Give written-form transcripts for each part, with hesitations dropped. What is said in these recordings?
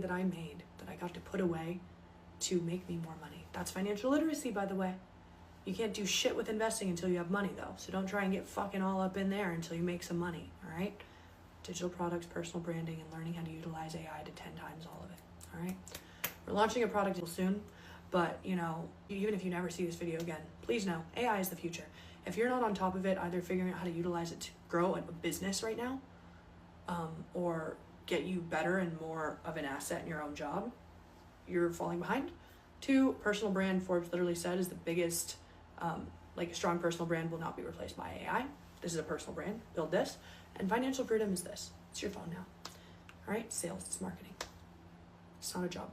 that I made that I got to put away to make me more money. That's financial literacy, by the way. You can't do shit with investing until you have money, though. So don't try and get fucking all up in there until you make some money, all right? Digital products, personal branding, and learning how to utilize AI to 10 times all of it, all right? We're launching a product soon, but, you know, even if you never see this video again, please know AI is the future. If you're not on top of it, either figuring out how to utilize it to grow a business right now, or get you better and more of an asset in your own job, you're falling behind. 2, personal brand, Forbes literally said, is the biggest, like a strong personal brand will not be replaced by AI. This is a personal brand, build this. And financial freedom is this, it's your phone now. All right, sales, it's marketing. It's not a job.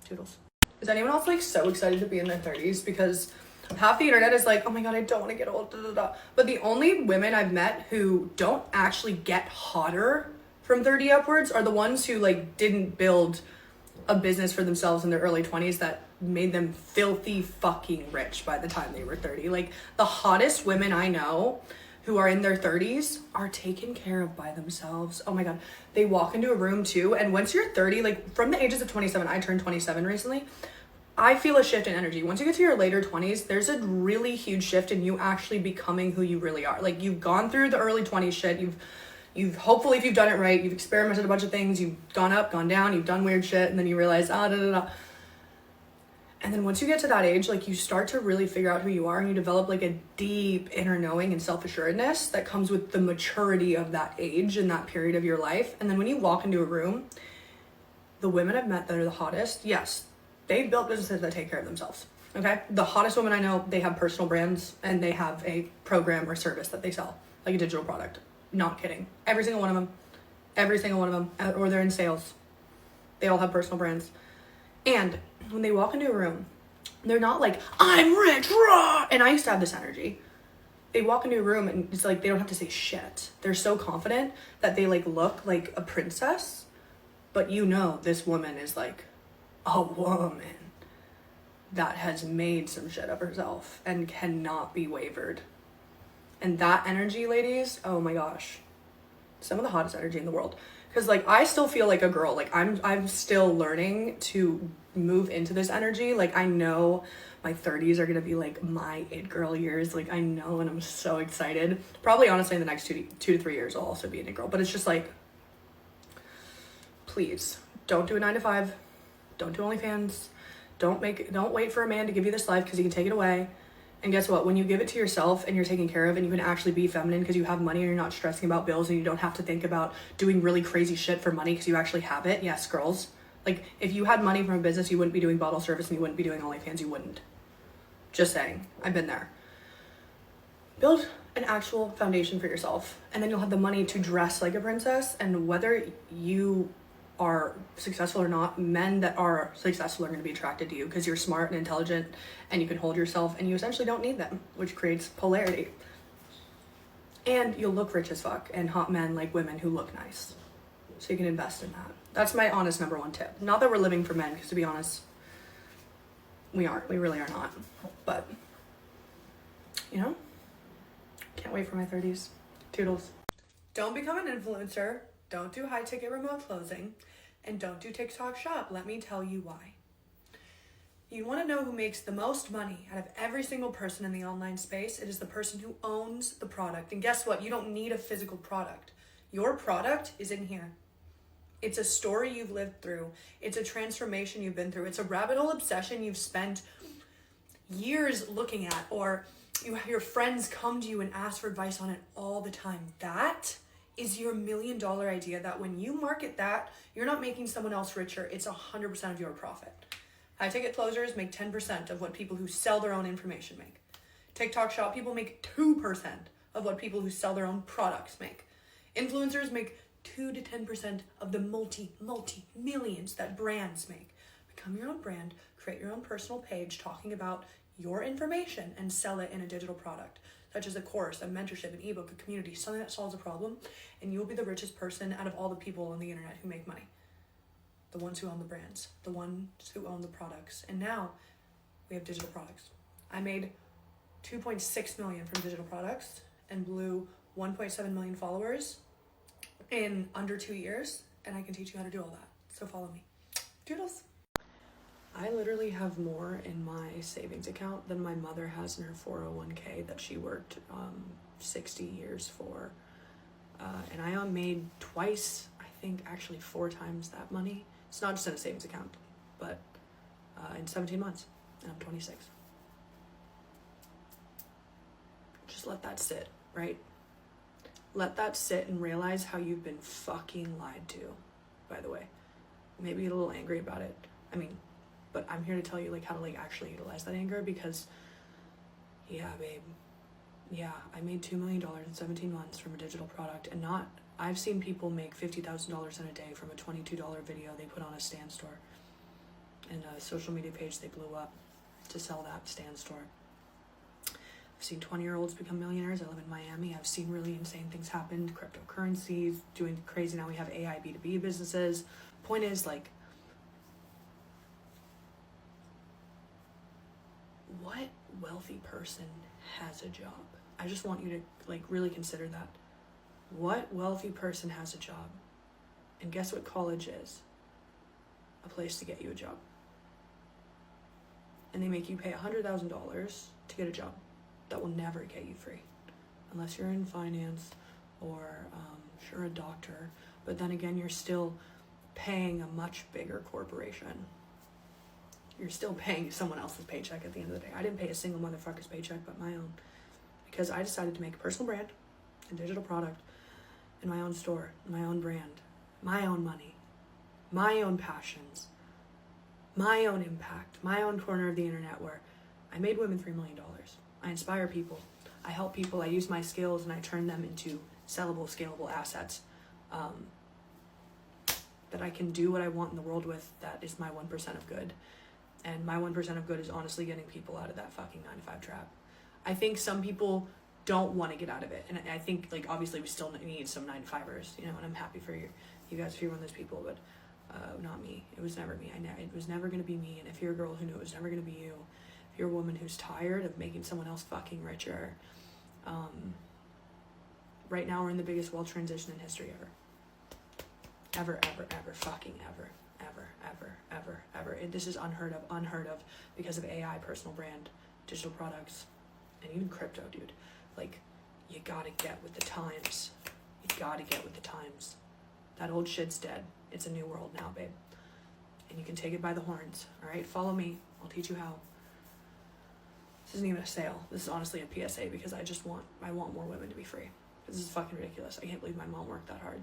Toodles. Is anyone else like so excited to be in their 30s? Because half the internet is like, oh my God, I don't want to get old, da, da, da. But the only women I've met who don't actually get hotter from 30 upwards are the ones who like didn't build a business for themselves in their early 20s that made them filthy fucking rich by the time they were 30. Like the hottest women I know who are in their 30s are taken care of by themselves. Oh my God. They walk into a room too. And once you're 30, like from the ages of 27, I turned 27 recently. I feel a shift in energy. Once you get to your later 20s, there's a really huge shift in you actually becoming who you really are. Like you've gone through the early 20s shit. You've hopefully, if you've done it right, you've experimented a bunch of things, you've gone up, gone down, you've done weird shit, and then you realize, And then once you get to that age, like you start to really figure out who you are and you develop like a deep inner knowing and self-assuredness that comes with the maturity of that age and that period of your life. And then when you walk into a room, the women I've met that are the hottest, yes, they've built businesses that take care of themselves. Okay. The hottest women I know, they have personal brands and they have a program or service that they sell, like a digital product. Not kidding. Every single one of them, or they're in sales. They all have personal brands. And when they walk into a room, they're not like, I'm rich, rah! And I used to have this energy. They walk into a room and it's like, they don't have to say shit. They're so confident that they like look like a princess, but you know, this woman is like a woman that has made some shit of herself and cannot be wavered. And that energy, ladies, oh my gosh, some of the hottest energy in the world. Because like I still feel like a girl. Like I'm still learning to move into this energy. Like I know my 30s are gonna be like my it girl years. Like I know, and I'm so excited. Probably honestly in the next 2 to 3 years I'll also be an it girl. But it's just like, please don't do a 9 to 5. Don't do OnlyFans. Don't wait for a man to give you this life because he can take it away. And guess what? When you give it to yourself and you're taken care of and you can actually be feminine because you have money and you're not stressing about bills and you don't have to think about doing really crazy shit for money because you actually have it. Yes, girls. Like if you had money from a business, you wouldn't be doing bottle service and you wouldn't be doing OnlyFans. You wouldn't. Just saying. I've been there. Build an actual foundation for yourself and then you'll have the money to dress like a princess. And whether you are successful or not, men that are successful are going to be attracted to you because you're smart and intelligent and you can hold yourself and you essentially don't need them, which creates polarity. And you'll look rich as fuck and hot men like women who look nice. So you can invest in that. That's my honest number 1 tip. Not that we're living for men, because to be honest, we aren't. We really are not. But, you know, can't wait for my 30s. Toodles. Don't become an influencer. Don't do high ticket remote closing. And don't do TikTok shop. Let me tell you why. You want to know who makes the most money out of every single person in the online space? It is the person who owns the product. And guess what? You don't need a physical product. Your product is in here. It's a story you've lived through. It's a transformation you've been through. It's a rabbit hole obsession you've spent years looking at, or your friends come to you and ask for advice on it all the time. That is your $1 million idea that when you market that, you're not making someone else richer. It's 100% of your profit. High ticket closers make 10% of what people who sell their own information make. TikTok shop people make 2% of what people who sell their own products make. Influencers make 2 to 10% of the multi millions that brands make. Become your own brand, create your own personal page talking about your information and sell it in a digital product, such as a course, a mentorship, an ebook, a community, something that solves a problem, and you will be the richest person out of all the people on the internet who make money. The ones who own the brands, the ones who own the products. And now we have digital products. I made 2.6 million from digital products and blew 1.7 million followers in under 2 years, and I can teach you how to do all that. So follow me. Doodles. I literally have more in my savings account than my mother has in her 401k that she worked 60 years for. And I made twice, I think actually 4 times that money. It's not just in a savings account, but in 17 months, and I'm 26. Just let that sit, right? Let that sit and realize how you've been fucking lied to, by the way. Maybe get a little angry about it. I mean, but I'm here to tell you like how to like actually utilize that anger, because yeah, babe. Yeah, I made $2 million in 17 months from a digital product, and I've seen people make $50,000 in a day from a $22 video they put on a Stan store and a social media page they blew up to sell that Stan store. I've seen 20-year-olds become millionaires. I live in Miami. I've seen really insane things happen. Cryptocurrencies, doing crazy. Now we have AI B2B businesses. Point is, like, what wealthy person has a job? I just want you to like really consider that. What wealthy person has a job? And guess what college is? A place to get you a job. And they make you pay $100,000 to get a job that will never get you free, unless you're in finance or you're a doctor. But then again, you're still paying a much bigger corporation. You're still paying someone else's paycheck at the end of the day. I didn't pay a single motherfucker's paycheck but my own, because I decided to make a personal brand, a digital product, in my own store, my own brand, my own money, my own passions, my own impact, my own corner of the internet where I made women $3 million. I inspire people. I help people. I use my skills and I turn them into sellable, scalable assets that I can do what I want in the world with. That is my 1% of good. And my 1% of good is honestly getting people out of that fucking 9-to-5 trap. I think some people don't want to get out of it. And I think, like, obviously we still need some 9-to-5ers, you know, and I'm happy for you guys if you're one of those people, but not me. It was never me. It was never going to be me. And if you're a girl who knew it was never going to be you, if you're a woman who's tired of making someone else fucking richer, right now we're in the biggest wealth transition in history ever. Ever, fucking ever. This is unheard of because of AI, personal brand, digital products, and even crypto, dude. Like, you gotta get with the times. That old shit's dead. It's a new world now, babe. And you can take it by the horns, all right? Follow me. I'll teach you how. This isn't even a sale. This is honestly a PSA because I want more women to be free. This is fucking ridiculous. I can't believe my mom worked that hard.